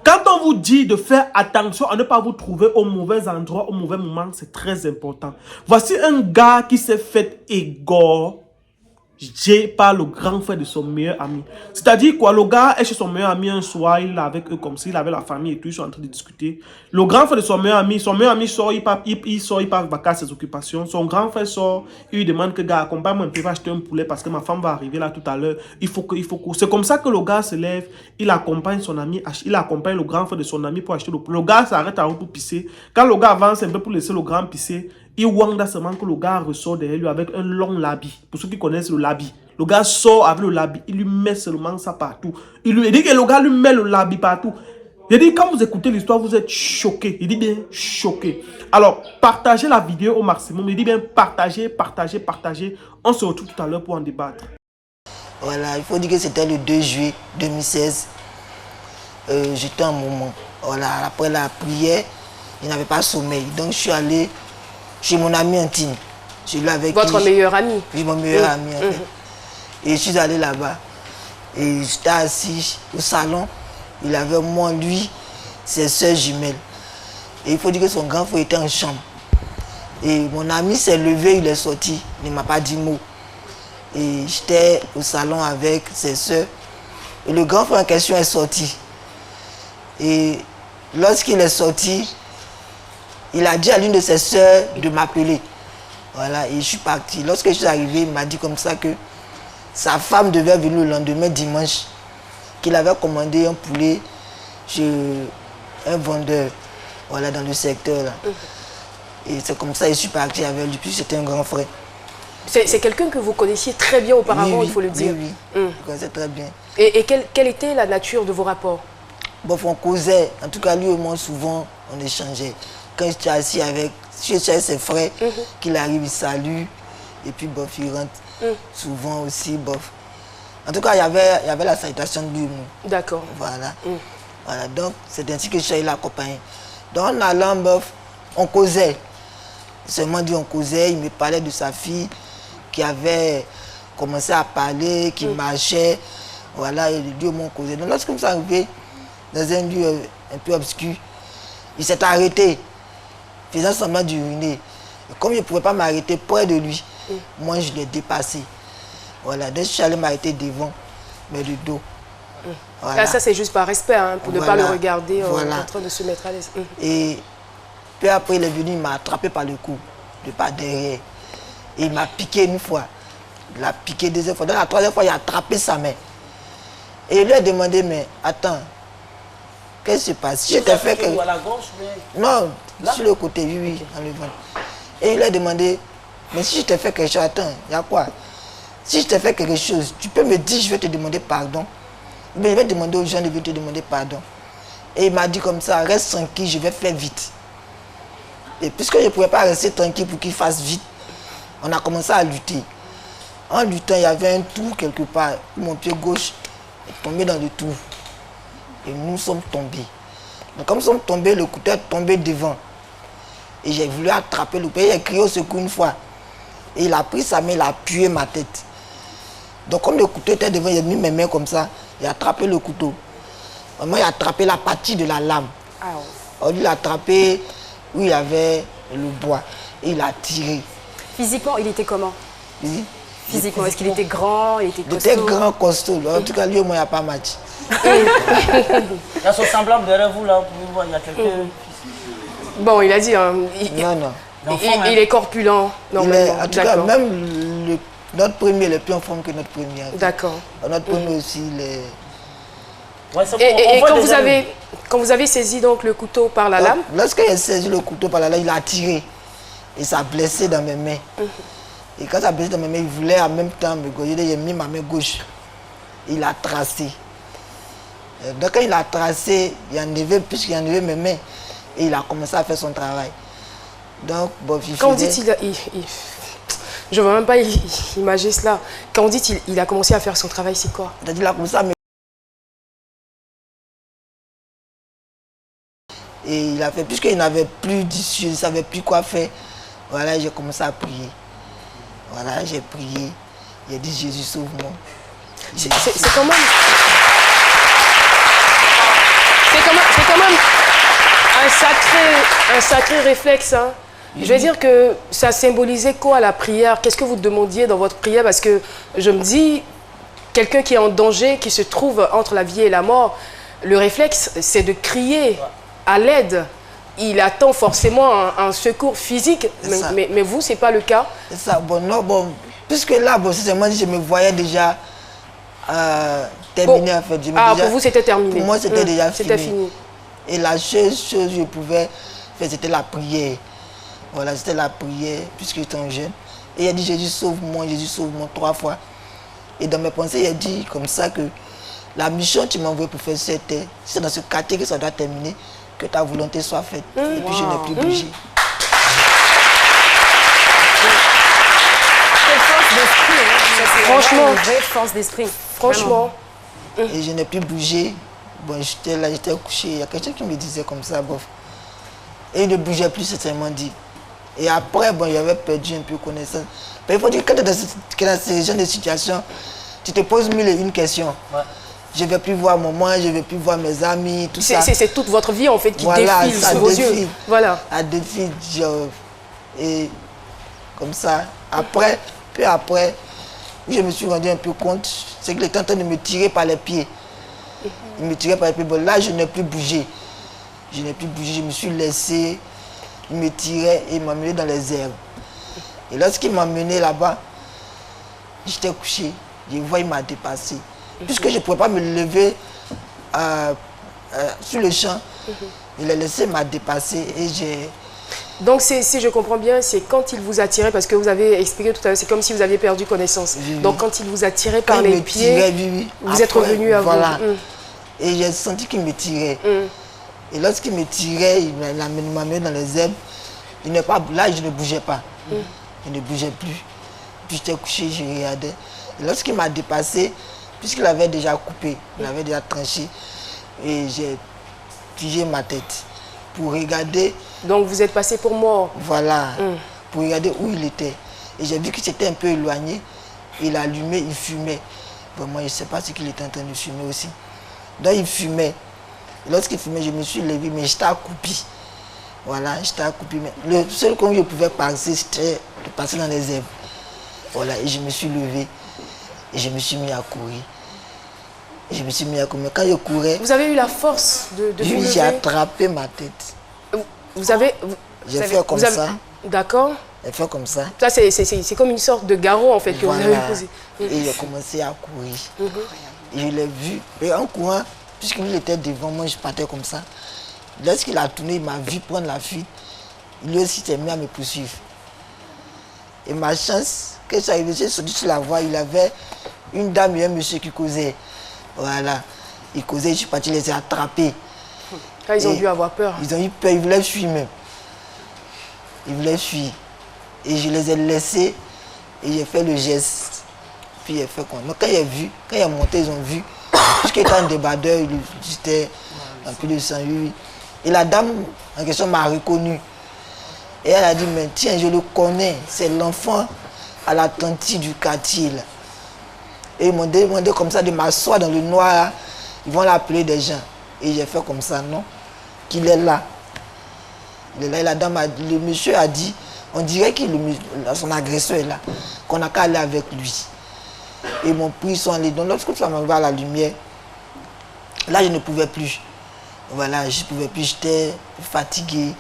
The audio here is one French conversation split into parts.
Quand on vous dit de faire attention à ne pas vous trouver au mauvais endroit, au mauvais moment, c'est très important. Voici un gars qui s'est fait égorger par le grand frère de son meilleur ami. C'est-à-dire quoi, le gars est chez son meilleur ami un soir, il est avec eux comme s'il avait la famille et tout, ils sont en train de discuter. Le grand frère de son meilleur ami sort, il part vaquer à ses occupations. Son grand frère sort, il lui demande que gars, accompagne-moi un peu, va acheter un poulet parce que ma femme va arriver là tout à l'heure. Il faut que. C'est comme ça que le gars se lève, il accompagne son ami, il accompagne le grand frère de son ami pour acheter le poulet. Le gars s'arrête à route pour pisser. Quand le gars avance un peu pour laisser le grand pisser, il wanda seulement que le gars ressort derrière lui avec un long labi. Pour ceux qui connaissent le labi. Le gars sort avec le labi, il lui met seulement ça partout. Il dit que le gars lui met le labi partout. Il dit, quand vous écoutez l'histoire, vous êtes choqués. Il dit bien choqués. Alors, partagez la vidéo au maximum. Il dit bien partagez. On se retrouve tout à l'heure pour en débattre. Voilà, il faut dire que c'était le 2 juillet 2016. J'étais un moment. Voilà, après la prière, je n'avais pas sommeil. Donc, je suis allé chez mon ami intime. Votre meilleur ami? Oui, mon meilleur ami, en fait. Et je suis allé là-bas. Et j'étais assis au salon. Il avait moi, lui, ses soeurs jumelles. Et il faut dire que son grand frère était en chambre. Et mon ami s'est levé, il est sorti. Il ne m'a pas dit mot. Et j'étais au salon avec ses soeurs. Et le grand frère en question est sorti. Et lorsqu'il est sorti, il a dit à l'une de ses soeurs de m'appeler. Voilà, et je suis parti. Lorsque je suis arrivé, il m'a dit comme ça que sa femme devait venir le lendemain dimanche, qu'il avait commandé un poulet chez un vendeur, voilà, dans le secteur là. Et c'est comme ça que je suis parti avec lui, puis c'était un grand frère. C'est quelqu'un que vous connaissiez très bien auparavant, oui, il faut le dire. Oui, je connaissais très bien. Et quelle était la nature de vos rapports? Bon, on causait, en tout cas lui et moi souvent on échangeait. Quand j'étais assis avec ses frères, qu'il arrive, il salue, et puis bof, il rentre. Souvent aussi, bof. En tout cas, il y avait la salutation de lui. D'accord. Voilà. Voilà. Donc, c'est ainsi que je suis l'accompagné. Donc, en allant, bof, on causait. Seulement dit, on causait, il me parlait de sa fille qui avait commencé à parler, qui marchait. Voilà, et le Dieu m'ont causé. Donc, lorsque nous sommes arrivés dans un lieu un peu obscur, il s'est arrêté, faisant semblant d'uriner. Comme je ne pouvais pas m'arrêter près de lui, moi je l'ai dépassé. Voilà, donc je suis allé m'arrêter devant, mais de dos. Voilà. Là, ça c'est juste par respect, hein, pour ne pas le regarder en train de se mettre à l'aise. Et peu après, il est venu, il m'a attrapé par le cou, de par derrière. Et il m'a piqué une fois. Il l'a piqué deuxième fois. Dans la troisième fois, il a attrapé sa main. Et il lui a demandé, mais attends, qu'est-ce qui se passe? Si je t'ai fait quelque chose. Non, sur le côté, oui, en le ventre. Et il lui a demandé, mais si je t'ai fait quelque chose, attends, il y a quoi? Si je t'ai fait quelque chose, tu peux me dire, je vais te demander pardon. Mais je vais demander aux gens de te demander pardon. Et il m'a dit comme ça, reste tranquille, je vais faire vite. Et puisque je ne pouvais pas rester tranquille pour qu'il fasse vite, on a commencé à lutter. En luttant, il y avait un trou quelque part. Mon pied gauche est tombé dans le trou. Et nous sommes tombés. Donc comme nous sommes tombés, le couteau est tombé devant. Et j'ai voulu attraper le couteau. Il a crié au secours une fois. Et il a pris sa main, il a appuyé ma tête. Donc comme le couteau était devant, il a mis mes mains comme ça. Il a attrapé le couteau. Moi, il a attrapé la partie de la lame. Alors, il a attrapé où il y avait le bois. Et il a tiré. Physiquement, il était comment? Physiquement, est-ce qu'il était grand, il était costaud? Il était grand, costaud. En tout cas, lui et moi, il n'y a pas match. Il y a son semblable derrière vous, là, vous pouvez voir, il y a quelqu'un. Bon, il a dit, hein, non. Il est corpulent, normalement. En tout cas, même notre premier, il est plus en forme que notre premier. D'accord. Notre premier aussi, il est... Ouais, et quand vous avez saisi donc le couteau par la lame? Lorsqu'il a saisi le couteau par la lame, il a tiré. Et ça a blessé dans mes mains. Et quand ça a blessé dans mes mains, il voulait en même temps me gaucher. Il a mis ma main gauche. Il a tracé. Donc quand il a tracé, il a enlevé, puisqu'il a enlevé mes mains. Et il a commencé à faire son travail. Donc, bon, quand on dit je ne veux même pas imaginer cela. Quand on dit qu'il a commencé à faire son travail, c'est quoi? Il a commencé à me... Et il a fait, puisqu'il n'avait plus d'issue, il ne savait plus quoi faire. Voilà, j'ai commencé à prier. Voilà, j'ai prié. J'ai dit, Jésus, sauve-moi. C'est comment? un sacré réflexe. Hein. Je vais dire que ça symbolisait quoi la prière? Qu'est-ce que vous demandiez dans votre prière? Parce que je me dis, quelqu'un qui est en danger, qui se trouve entre la vie et la mort, le réflexe, c'est de crier à l'aide. Il attend forcément un secours physique, mais vous, ce n'est pas le cas. C'est ça, bon, non, bon, puisque là, bon, sincèrement, je me voyais déjà terminé, en fait. Pour vous, c'était terminé. Pour moi, c'était déjà C'était fini. Et la seule chose que je pouvais faire, c'était la prière. Voilà, c'était la prière, puisque j'étais jeune. Et il a dit, Jésus, sauve-moi, 3 fois. Et dans mes pensées, il a dit comme ça que la mission que tu m'as envoyée pour faire, c'était, c'est dans ce quartier que ça doit terminer, que ta volonté soit faite. Et puis je n'ai plus bougé. Franchement, une vraie force d'esprit. Franchement. Et je n'ai plus bougé. Bon, j'étais là, j'étais couché. Il y a quelqu'un qui me disait comme ça, bof. Et il ne bougeait plus, c'est tellement dit. Et après, bon, j'avais perdu un peu connaissance. Mais il faut dire que quand tu es dans ce genre de situation, tu te poses mille et une questions. Ouais. Je ne vais plus voir maman, je ne vais plus voir mes amis, tout ça. C'est toute votre vie en fait qui voilà, défile sous vos yeux. Voilà. À défile, et comme ça. Après, peu après, je me suis rendu un peu compte, c'est qu'il était en train de me tirer par les pieds. Il me tirait par les pieds. Bon, là, je n'ai plus bougé. Je n'ai plus bougé, je me suis laissé. Il me tirait et il m'a mené dans les herbes. Et lorsqu'il m'a mené là-bas, j'étais couché. Je vois, il m'a dépassé. Puisque je ne pouvais pas me lever sur le champ, il a laissé m'a dépassé et j'ai... Donc, si je comprends bien, c'est quand il vous a tiré, parce que vous avez expliqué tout à l'heure, c'est comme si vous aviez perdu connaissance. Oui, oui. Donc, quand il vous a tiré par les pieds, tirait, oui. Vous après, êtes revenu à voilà. vous. Et j'ai senti qu'il me tirait. Et lorsqu'il me tirait, il m'a mis dans les herbes. Là, je ne bougeais pas. Je ne bougeais plus. Puis j'étais couché, je regardais. Et lorsqu'il m'a dépassé, puisqu'il avait déjà coupé, il avait déjà tranché, et j'ai figé ma tête pour regarder. Donc vous êtes passé pour mort. Voilà, pour regarder où il était. Et j'ai vu qu'il s'était un peu éloigné. Il allumait, il fumait. Bon, moi, je ne sais pas ce qu'il était en train de fumer aussi. Donc il fumait. Lorsqu'il fumait, je me suis levé, mais j'étais accroupi. Voilà, j'étais accroupi. Mais le seul qu'on je pouvais passer, c'était de passer dans les herbes. Voilà, et je me suis levé. Et je me suis mis à courir. Et je me suis mis à courir. Mais quand je courais... Vous avez eu la force de vous lever? J'ai attrapé ma tête. J'ai fait comme ça. D'accord. J'ai fait comme ça. Ça, c'est comme une sorte de garrot, en fait, que voilà. vous avez posé. Et j'ai commencé à courir. Et je l'ai vu. Et en courant, puisqu'il était devant moi, je partais comme ça. Lorsqu'il a tourné, il m'a vu prendre la fuite. Il aussi s'est mis à me poursuivre. Et ma chance, quand je suis arrivé, j'ai sorti sur la voie, il avait une dame et un monsieur qui causaient. Voilà. Ils causaient, je suis parti les attraper. Là, ils ont dû avoir peur. Ils ont eu peur, ils voulaient fuir même. Ils voulaient fuir. Et je les ai laissés et j'ai fait le geste. Puis j'ai fait quoi? Donc quand j'ai vu, quand il est monté, ils ont vu. Puisqu'il était un débardeur, il était un peu de sang. Et la dame en question m'a reconnu. Et elle a dit, mais tiens, je le connais, c'est l'enfant à la tante du quartier. Là. Et ils m'ont demandé comme ça de m'asseoir dans le noir. Là. Ils vont l'appeler des gens. Et j'ai fait comme ça, non? Qu'il est là. Il est là. Et la dame, le monsieur a dit, on dirait que son agresseur est là, qu'on n'a qu'à aller avec lui. Et ils m'ont pris, ils sont allés. Donc lorsque ça m'a vu à la lumière, là je ne pouvais plus. Voilà, je ne pouvais plus, j'étais fatigué,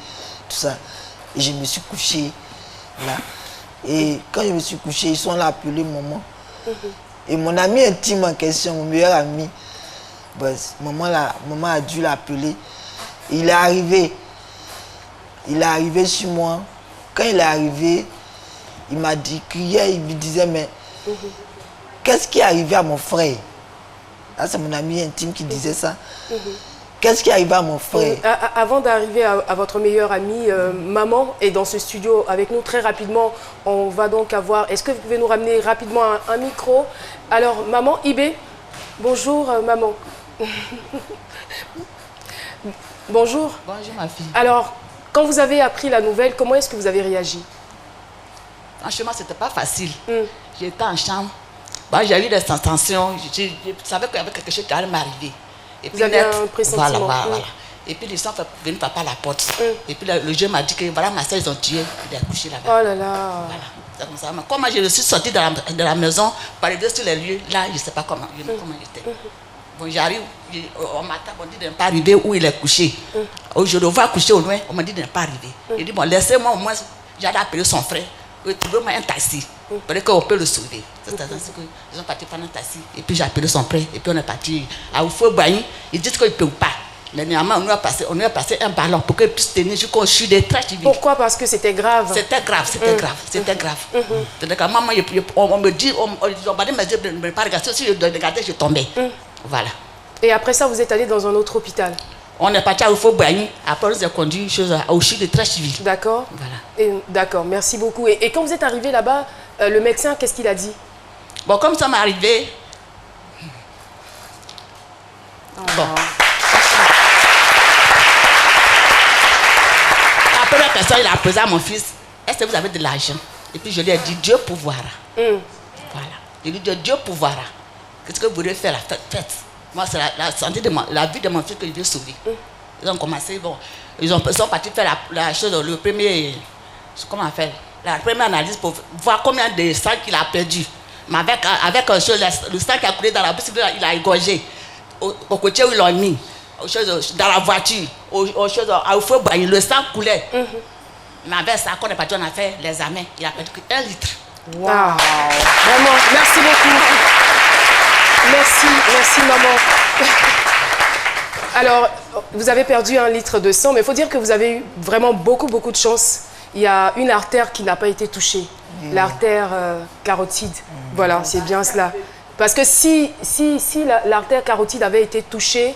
tout ça. Et je me suis couché là. Et quand je me suis couché, ils sont là appelés maman. Et mon ami intime en question, mon meilleur ami, ben, maman a dû l'appeler. Il est arrivé. Il est arrivé sur moi. Quand il est arrivé, il m'a dit, criait, il me disait, mais qu'est-ce qui est arrivé à mon frère? Là, c'est mon ami intime qui disait ça. Qu'est-ce qui arrive à mon frère? Avant d'arriver à votre meilleure amie, maman est dans ce studio avec nous très rapidement. On va donc avoir... Est-ce que vous pouvez nous ramener rapidement un micro? Alors, maman, Ibé, bonjour maman. Bonjour. Bonjour ma fille. Alors, quand vous avez appris la nouvelle, comment est-ce que vous avez réagi? Franchement, c'était pas facile. J'étais en chambre. Bon, j'ai eu des sensations. Je savais qu'il y avait quelque chose qui allait m'arriver. Vous avez un pressentiment. Voilà. Et puis, ils sont venus papa à la porte. Et puis, le jeune m'a dit que voilà, ma soeur, ils ont tué. Il est accouché là-bas. Oh là là. Voilà. C'est comme ça. Mais comment je suis sortie de la maison, par les deux sur les lieux, là, je ne sais pas comment j'étais. Bon, j'arrive, on m'attend, on dit de ne pas arriver où il est couché. Je le vois coucher au loin, on m'a dit de ne pas arriver. Il dit, bon, laissez-moi au moins, j'allais appeler son frère. Trouvez-moi un taxi. Peut-être qu'on peut le sauver. C'est-à-dire qu'ils sont partis prendre un taxi. Et puis j'ai appelé son frère. Et puis on est parti à Oufou-Baï. Ils disent qu'ils ne peuvent pas. Mais néanmoins, on lui a passé un ballon pour qu'il puisse tenir jusqu'au chute des très vite. Pourquoi? Parce que c'était grave. C'était grave. C'est-à-dire que maman, on me dit, on m'a dit de ne pas regarder. Si je regardais, je tombais. Voilà. Et après ça, vous êtes allé dans un autre hôpital? On est parti à Oufou-Baï. Après, on nous a conduit au chute des très vite. D'accord. Voilà. D'accord, merci beaucoup. Et quand vous êtes arrivé là-bas, le médecin, qu'est-ce qu'il a dit? Bon, comme ça m'est arrivé. Bon. Après la personne, il a posé à mon fils, est-ce que vous avez de l'argent? Et puis je lui ai dit, Dieu pourvoira. Voilà. Je lui ai dit, Dieu pourvoira. Qu'est-ce que vous voulez faire? Faites. Moi, c'est la santé de la vie de mon fils que je veux sauver. Ils ont commencé, bon, ils sont partis faire la chose, le premier, comment on fait? La première analyse pour voir combien de sang qu'il a perdu. Mais avec le sang qui a coulé dans la bouche, il a égorgé. Au côté où ils l'ont mis, dans la voiture, au feu, le sang coulait. Mais avec ça, quand on est parti, on a fait l'examen. Il a perdu que 1 litre. Wow. Vraiment, merci beaucoup. Merci maman. Alors, vous avez perdu 1 litre de sang, mais il faut dire que vous avez eu vraiment beaucoup de chance. Il y a une artère qui n'a pas été touchée, l'artère carotide. Voilà, c'est bien cela. Parce que si l'artère carotide avait été touchée,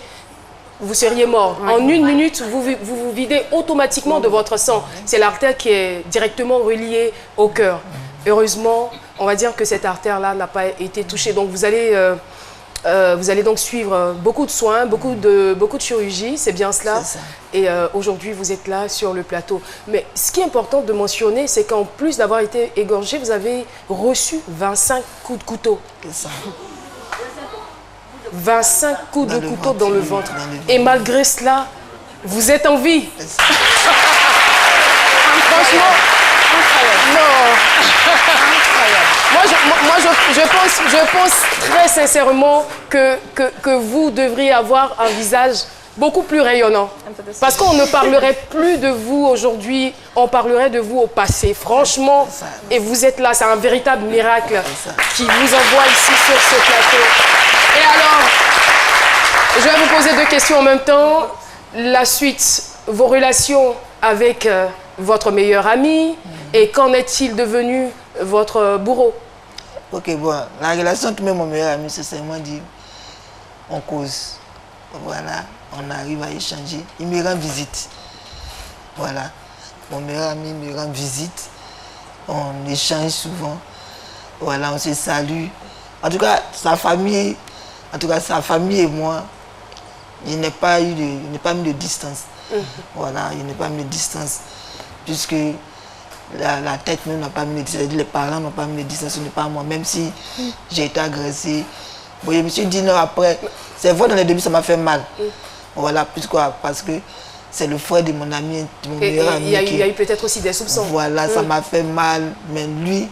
vous seriez mort. En 1 minute, vous videz automatiquement de votre sang. C'est l'artère qui est directement reliée au cœur. Heureusement, on va dire que cette artère-là n'a pas été touchée. Donc vous allez donc suivre beaucoup de soins, beaucoup de chirurgie, c'est bien cela. Et aujourd'hui, vous êtes là sur le plateau. Mais ce qui est important de mentionner, c'est qu'en plus d'avoir été égorgé, vous avez reçu 25 coups de couteau. 25 coups de couteau dans le ventre. Et malgré cela, vous êtes en vie. Franchement, non. Je pense très sincèrement que vous devriez avoir un visage beaucoup plus rayonnant. Parce qu'on ne parlerait plus de vous aujourd'hui, on parlerait de vous au passé. Franchement, et vous êtes là, c'est un véritable miracle qui vous envoie ici sur ce plateau. Et alors, je vais vous poser 2 questions en même temps. La suite, vos relations avec votre meilleur ami, et qu'en est-il devenu votre bourreau? Ok, bon, la relation entre mon meilleur ami, c'est seulement dire, on cause. Voilà, on arrive à échanger. Il me rend visite. Voilà, mon meilleur ami me rend visite. On échange souvent. Voilà, on se salue. En tout cas, sa famille et moi, il n'est pas mis de distance. Voilà, il n'est pas mis de distance. Puisque la tête même n'a pas mis de distance. Les parents n'ont pas mis de distance, ce n'est pas moi. Même si j'ai été agressé. Bon, je me suis dit non, après, c'est vrai, dans les débuts, ça m'a fait mal. Voilà, pourquoi? Parce que c'est le frère de mon ami, de mon meilleur ami. Il y a eu peut-être aussi des soupçons. Voilà, ça m'a fait mal. Mais lui,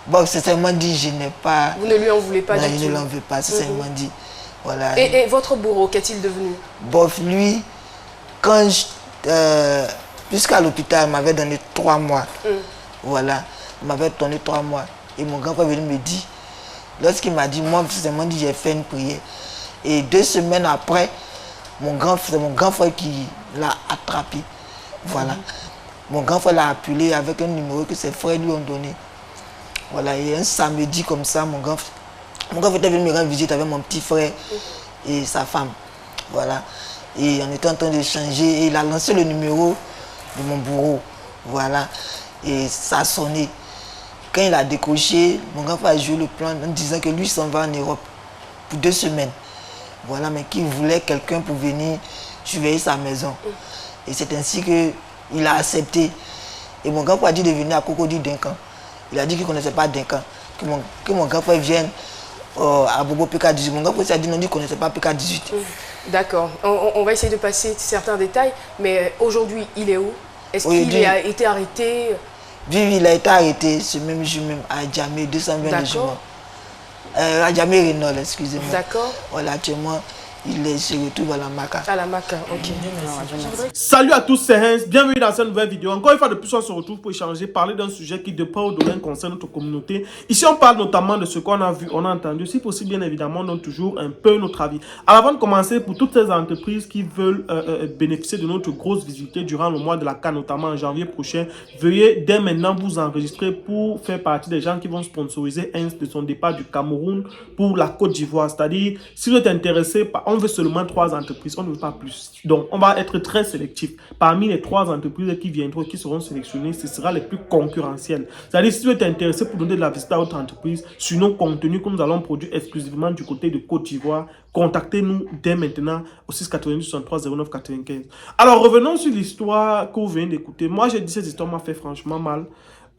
bon, c'est seulement dit, je n'ai pas... Vous ne lui en voulez pas du tout? Non, je ne l'en veux pas, c'est seulement dit. Voilà. Et votre bourreau, qu'est-il devenu? Bon, lui, quand jusqu'à l'hôpital, il m'avait donné 3 mois. Voilà, il m'avait donné 3 mois. Et mon grand frère est venu me dire, lorsqu'il m'a dit, moi, seulement dit, j'ai fait une prière. Et 2 semaines après, c'est mon grand frère qui l'a attrapé. Voilà. Mon grand frère l'a appelé avec un numéro que ses frères lui ont donné. Voilà, et un samedi comme ça, mon grand frère était venu me rendre visite avec mon petit frère et sa femme. Voilà. Et on était en train d'échanger et il a lancé le numéro de mon bourreau. Voilà. Et ça a sonné. Quand il a décroché, mon grand frère a joué le plan en disant que lui s'en va en Europe pour 2 semaines. Voilà, mais qu'il voulait quelqu'un pour venir surveiller sa maison. Et c'est ainsi qu'il a accepté. Et mon grand frère a dit de venir à Cocody Duncan. Il a dit qu'il ne connaissait pas Duncan. Que mon grand frère vienne à Bobo PK18. Mon grand frère a dit non, il ne connaissait pas PK18. D'accord. On va essayer de passer certains détails, mais aujourd'hui, il est où? Est-ce qu'il a été arrêté? Oui, il a été arrêté ce même jour même à Djamé, 220 régiments. À Djamé Renault, excusez-moi. D'accord. Voilà, actuellement, il se retrouve à la Maca. À la Maca, ok. Salut à tous, c'est Hens, bienvenue dans cette nouvelle vidéo. Encore une fois de plus, on se retrouve pour échanger, parler d'un sujet qui de près ou de loin concerne notre communauté. Ici, on parle notamment de ce qu'on a vu, on a entendu, si possible, bien évidemment, on donne toujours un peu notre avis. Alors, avant de commencer, pour toutes ces entreprises qui veulent bénéficier de notre grosse visibilité durant le mois de la CAN, notamment en janvier prochain, veuillez dès maintenant vous enregistrer pour faire partie des gens qui vont sponsoriser Hens de son départ du Cameroun pour la Côte d'Ivoire. C'est-à-dire, si vous êtes intéressé par on veut seulement 3 entreprises, on ne veut pas plus. Donc, on va être très sélectif. Parmi les 3 entreprises qui viendront, qui seront sélectionnées, ce sera les plus concurrentielles. C'est-à-dire, si vous êtes intéressé pour donner de la visite à votre entreprise sur nos contenus que nous allons produire exclusivement du côté de Côte d'Ivoire, contactez-nous dès maintenant au 690 63 09 95. Alors, revenons sur l'histoire que vous venez d'écouter. Moi, j'ai dit cette histoire m'a fait franchement mal.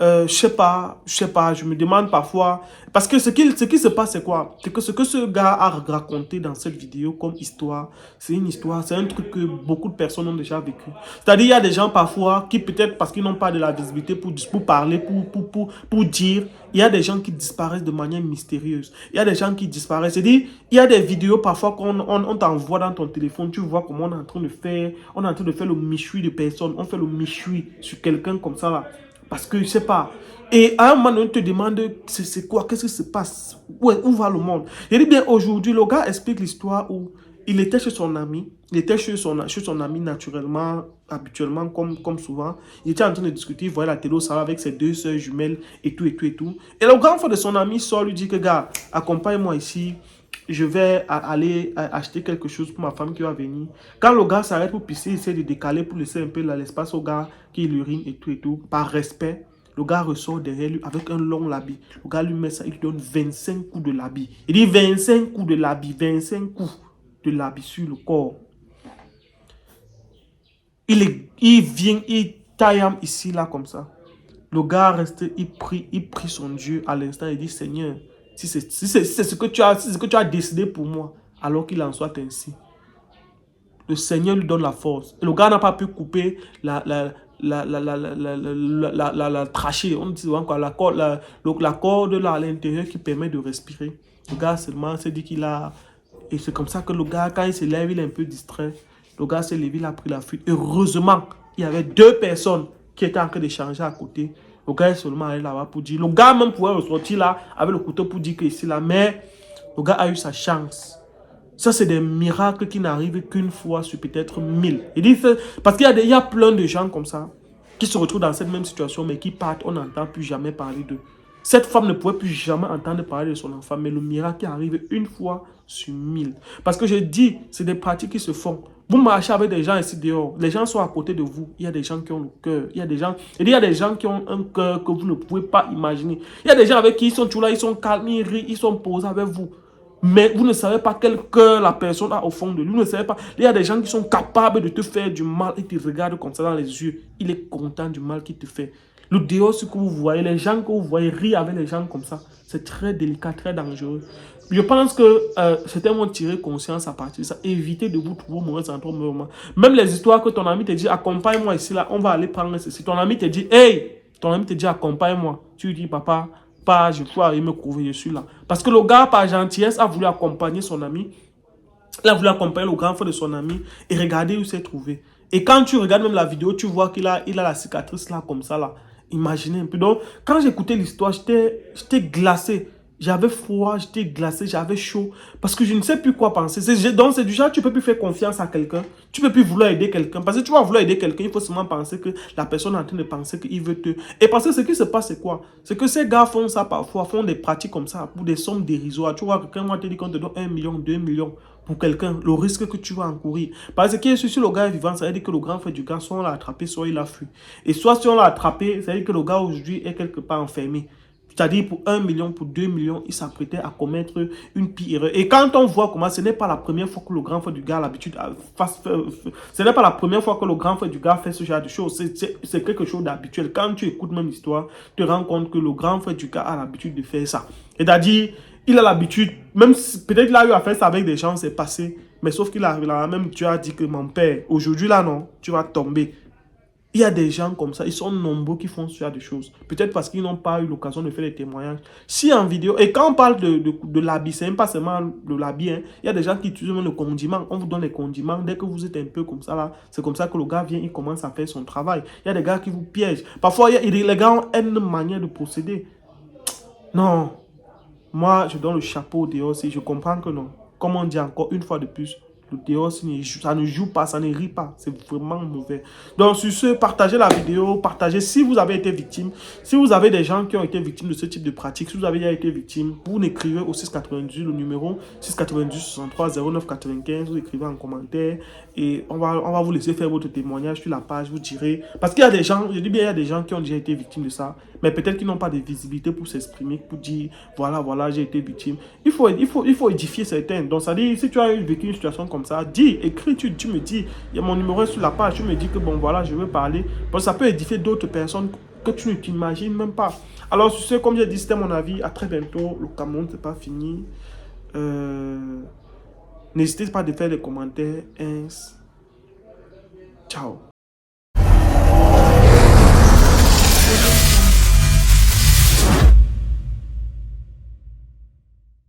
Je sais pas, je me demande parfois, parce que ce qui se passe, c'est quoi? C'est que ce que ce gars a raconté dans cette vidéo comme histoire, c'est une histoire, c'est un truc que beaucoup de personnes ont déjà vécu. C'est-à-dire, il y a des gens parfois qui peut-être parce qu'ils n'ont pas de la visibilité pour parler, pour dire, il y a des gens qui disparaissent de manière mystérieuse. Il y a des gens qui disparaissent. C'est-à-dire, il y a des vidéos parfois qu'on t'envoie dans ton téléphone, tu vois comment on est en train de faire, le michoui de personnes, on fait le michoui sur quelqu'un comme ça là. Parce que je sais pas. Et à un moment donné, on te demande c'est quoi, qu'est-ce qui se passe, où va le monde. Je dis bien aujourd'hui, le gars explique l'histoire où il était chez son ami, il était chez son ami naturellement, habituellement, comme souvent. Il était en train de discuter, il voyait la télé au salon avec ses 2 sœurs jumelles et tout. Et le grand frère de son ami sort, lui dit que gars, accompagne-moi ici. Je vais aller acheter quelque chose pour ma femme qui va venir. Quand le gars s'arrête pour pisser, il essaie de décaler pour laisser un peu l'espace au gars qui l'urine et tout. Par respect, le gars ressort derrière lui avec un long habit. Le gars lui met ça, il lui donne 25 coups de l'habit. Il dit 25 coups de l'habit, 25 coups de l'habit sur le corps. Il vient, il taille ici, là, comme ça. Le gars reste, il prie son Dieu à l'instant, il dit Seigneur, si c'est ce que tu as décidé pour moi, alors qu'il en soit ainsi. Le Seigneur lui donne la force. Et le gars n'a pas pu couper la trachée, on dit encore la corde là à l'intérieur qui permet de respirer. Le gars seulement s'est dit qu'il a... Et c'est comme ça que le gars, quand il se lève, il est un peu distrait. Le gars s'est levé, il a pris la fuite. Heureusement, il y avait 2 personnes qui étaient en train d'échanger à côté. Le gars est seulement allé là-bas pour dire. Le gars même pouvait ressortir là avec le couteau pour dire que ici là. Mais le gars a eu sa chance. Ça, c'est des miracles qui n'arrivent qu'une fois sur peut-être 1000. Il dit, parce qu'il y a plein de gens comme ça qui se retrouvent dans cette même situation, mais qui partent, on n'entend plus jamais parler d'eux. Cette femme ne pouvait plus jamais entendre parler de son enfant, mais le miracle arrive une fois sur 1000. Parce que je dis, c'est des pratiques qui se font. Vous marchez avec des gens ici dehors, les gens sont à côté de vous. Il y a des gens qui ont le cœur. Il y a des gens qui ont un cœur que vous ne pouvez pas imaginer. Il y a des gens avec qui ils sont toujours là, ils sont calmes, ils rient, ils sont posés avec vous. Mais vous ne savez pas quel cœur la personne a au fond de lui. Vous ne savez pas. Il y a des gens qui sont capables de te faire du mal et qui te regardent comme ça dans les yeux. Il est content du mal qu'il te fait. Le dehors, ce que vous voyez, les gens que vous voyez rire avec les gens comme ça, c'est très délicat, très dangereux. Je pense que certains vont tirer conscience à partir de ça. Évitez de vous trouver au mauvais endroit. Même les histoires que ton ami te dit, accompagne-moi ici, là, on va aller prendre ceci. Ton ami te dit, hey, accompagne-moi. Tu lui dis, papa, je peux aller me couvrir, je suis là. Parce que le gars, par gentillesse, a voulu accompagner son ami. Il a voulu accompagner le grand frère de son ami et regarder où il s'est trouvé. Et quand tu regardes même la vidéo, tu vois qu'il a la cicatrice là, comme ça, là. Imaginez un peu. Donc, quand j'écoutais l'histoire, j'étais glacé. J'avais froid, j'étais glacé, j'avais chaud. Parce que je ne sais plus quoi penser. Donc, c'est du genre, tu ne peux plus faire confiance à quelqu'un. Tu ne peux plus vouloir aider quelqu'un. Parce que tu vas vouloir aider quelqu'un, il faut seulement penser que la personne est en train de penser qu'il veut te... Et parce que ce qui se passe, c'est quoi? C'est que ces gars font ça parfois, font des pratiques comme ça pour des sommes dérisoires. Tu vois, quelqu'un va te dire qu'on te donne 1 million, 2 millions pour quelqu'un. Le risque que tu vas encourir. Parce que si le gars est vivant, ça veut dire que le grand frère du gars, soit on l'a attrapé, soit il a fui. Et soit si on l'a attrapé, ça veut dire que le gars aujourd'hui est quelque part enfermé. C'est-à-dire pour 1 million, pour 2 millions, il s'apprêtait à commettre une pire erreur. Et quand on voit comment ce n'est pas la première fois que le grand frère du gars a l'habitude, ce n'est pas la première fois que le grand frère du gars fait ce genre de choses. C'est quelque chose d'habituel. Quand tu écoutes même l'histoire, tu te rends compte que le grand frère du gars a l'habitude de faire ça. C'est-à-dire, il a l'habitude, même si peut-être qu'il a eu à faire ça avec des gens, c'est passé. Mais sauf qu'il a même, tu as dit que mon père, aujourd'hui là, non, tu vas tomber. Il y a des gens comme ça, ils sont nombreux qui font ce genre de choses. Peut-être parce qu'ils n'ont pas eu l'occasion de faire des témoignages. Si en vidéo, et quand on parle de l'habit, c'est même pas seulement de l'habit, hein. Il y a des gens qui utilisent même le condiment. On vous donne les condiments. Dès que vous êtes un peu comme ça, là, c'est comme ça que le gars vient, il commence à faire son travail. Il y a des gars qui vous piègent. Parfois, les gars ont une manière de procéder. Non. Moi, je donne le chapeau au dehors aussi. Je comprends que non. Comme on dit encore une fois de plus, le dehors, ça ne joue pas, ça ne rit pas. C'est vraiment mauvais. Donc, sur ce, partagez la vidéo, partagez si vous avez été victime. Si vous avez des gens qui ont été victimes de ce type de pratique, si vous avez déjà été victime, vous n'écrivez au 698, le numéro 698 63 09 95, vous écrivez en commentaire et on va vous laisser faire votre témoignage sur la page, vous direz. Parce qu'il y a des gens, je dis bien, il y a des gens qui ont déjà été victimes de ça, mais peut-être qu'ils n'ont pas de visibilité pour s'exprimer, pour dire, voilà, j'ai été victime. Il faut édifier certains. Donc, ça dit, si tu as vécu une situation comme ça, dis, écris, tu me dis, il y a mon numéro sur la page, tu me dis que bon, voilà, je veux parler. Bon, ça peut édifier d'autres personnes que tu ne t'imagines même pas. Alors, sur ce, comme j'ai dit, c'était mon avis. À très bientôt. Le Cameroun, c'est pas fini. N'hésitez pas à faire des commentaires. Ciao.